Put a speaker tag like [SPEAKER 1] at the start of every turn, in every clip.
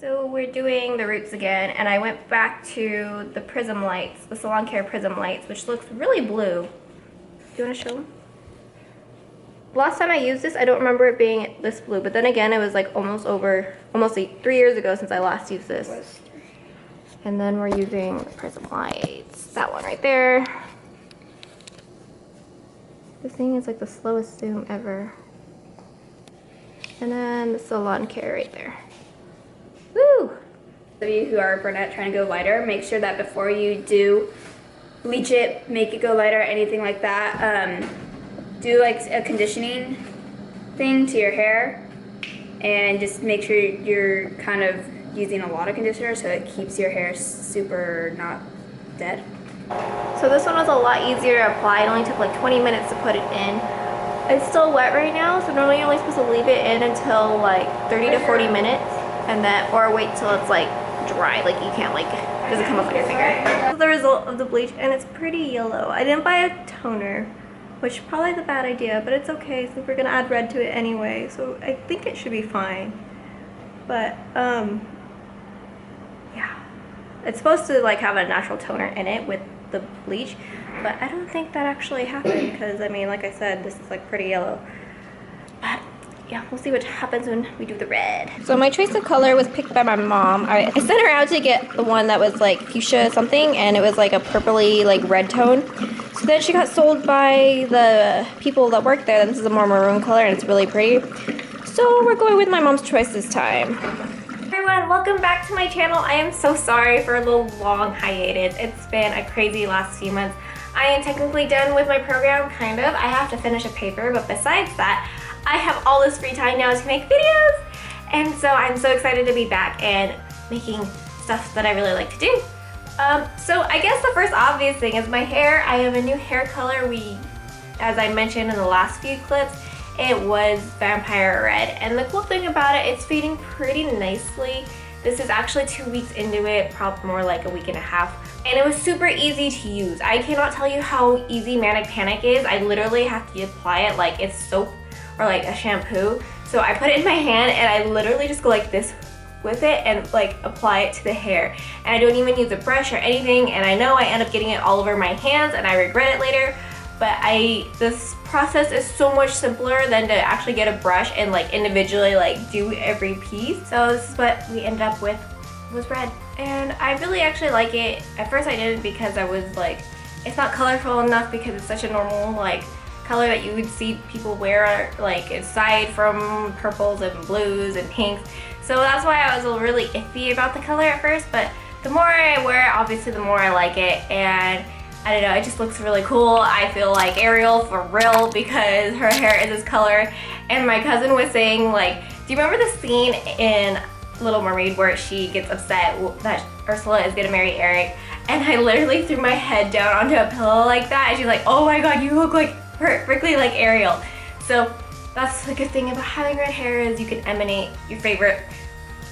[SPEAKER 1] So we're doing the roots again, and I went back to the Prism lights, the Salon Care Prism lights, which looks really blue. Do you want to show them? Last time I used this, I don't remember it being this blue, but then again, it was like almost like 3 years ago since I last used this. And then we're using the Prism lights, that one right there. This thing is like the slowest zoom ever. And then the Salon Care right there. Woo!
[SPEAKER 2] Those of you who are brunette trying to go lighter, make sure that before you do bleach it, make it go lighter, anything like that, do like a conditioning thing to your hair, and just make sure you're kind of using a lot of conditioner so it keeps your hair super not dead.
[SPEAKER 1] So this one was a lot easier to apply. It only took like 20 minutes to put it in. It's still wet right now, so normally you're only supposed to leave it in until like 30 to 40 minutes, and then or wait till it's like dry, like you can't like it doesn't come up on your finger. This is the result of the bleach, and it's pretty yellow. I didn't buy a toner, which probably is a bad idea, but it's okay since we're gonna add red to it anyway, so I think it should be fine. But yeah, it's supposed to like have a natural toner in it with the bleach, but I don't think that actually happened because I mean, like I said, this is like pretty yellow. But yeah, we'll see what happens when we do the red. So my choice of color was picked by my mom. I sent her out to get the one that was like fuchsia something, and it was like a purpley like red tone. So then she got sold by the people that work there. This is a more maroon color and it's really pretty. So we're going with my mom's choice this time. Everyone, welcome back to my channel. I am so sorry for a little long hiatus. It's been a crazy last few months. I am technically done with my program, kind of. I have to finish a paper, but besides that, I have all this free time now to make videos. And so I'm so excited to be back and making stuff that I really like to do. So I guess the first obvious thing is my hair. I have a new hair color. As I mentioned in the last few clips, it was Vampire Red. And the cool thing about it, it's fading pretty nicely. This is actually 2 weeks into it, probably more like a week and a half. And it was super easy to use. I cannot tell you how easy Manic Panic is. I literally have to apply it like it's soap or like a shampoo. So I put it in my hand and I literally just go like this with it and like apply it to the hair. And I don't even use a brush or anything, and I know I end up getting it all over my hands and I regret it later, but this process is so much simpler than to actually get a brush and like individually like do every piece. So this is what we ended up with, was red. And I really actually like it. At first I didn't because I was like, it's not colorful enough because it's such a normal like color that you would see people wear like aside from purples and blues and pinks. So that's why I was really iffy about the color at first, but the more I wear it, obviously the more I like it, and I don't know, it just looks really cool. I feel like Ariel for real because her hair is this color. And my cousin was saying like, do you remember the scene in Little Mermaid where she gets upset that Ursula is gonna marry Eric? And I literally threw my head down onto a pillow like that, and she's like, oh my god, you look like perfectly like Ariel. So that's the good thing about having red hair, is you can emanate your favorite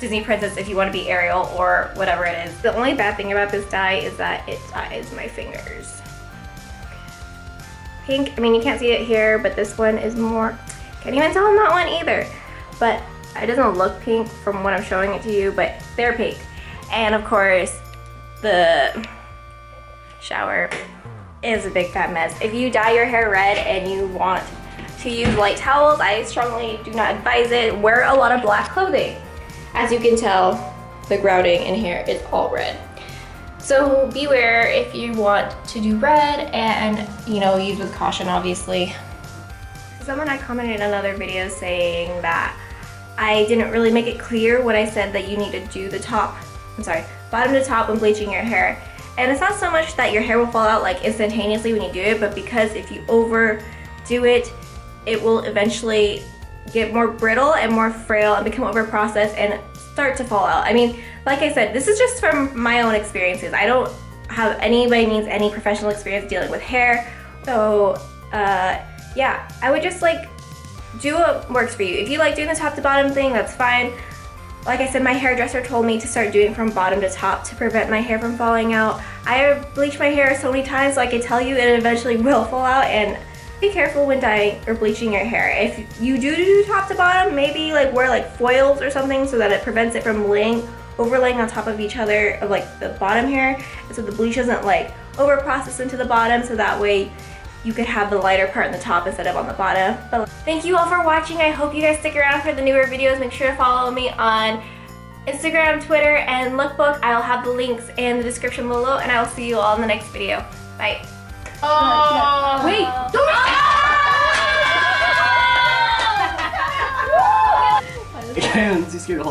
[SPEAKER 1] Disney princess if you want to be Ariel or whatever it is. The only bad thing about this dye is that it dyes my fingers pink. I mean, you can't see it here, but this one is more, can't even tell on that one either, but it doesn't look pink from when I'm showing it to you, but they're pink. And of course the shower is a big fat mess. If you dye your hair red and you want to use light towels, I strongly do not advise it. Wear a lot of black clothing. As you can tell, the grouting in here is all red. So beware if you want to do red, and you know, use with caution obviously. Someone I commented in another video saying that I didn't really make it clear when I said that you need to do the bottom to top when bleaching your hair. And it's not so much that your hair will fall out like instantaneously when you do it, but because if you overdo it, it will eventually get more brittle and more frail and become over processed and start to fall out. I mean, like I said, this is just from my own experiences. I don't have anybody needs any professional experience dealing with hair. So yeah, I would just like do what works for you. If you like doing the top to bottom thing, that's fine. Like I said, my hairdresser told me to start doing from bottom to top to prevent my hair from falling out. I have bleached my hair so many times, so I can tell you it eventually will fall out, and Be careful when dyeing or bleaching your hair. If you do top to bottom, maybe like wear like foils or something so that it prevents it from overlaying on top of each other of like the bottom hair, and so the bleach doesn't like over process into the bottom, so that way you could have the lighter part on the top instead of on the bottom. But thank you all for watching. I hope you guys stick around for the newer videos. Make sure to follow me on Instagram, Twitter, and Lookbook. I'll have the links in the description below, and I will see you all in the next video. Bye.
[SPEAKER 2] Oh,
[SPEAKER 1] Wait, don't.
[SPEAKER 3] I'm too scared to hold.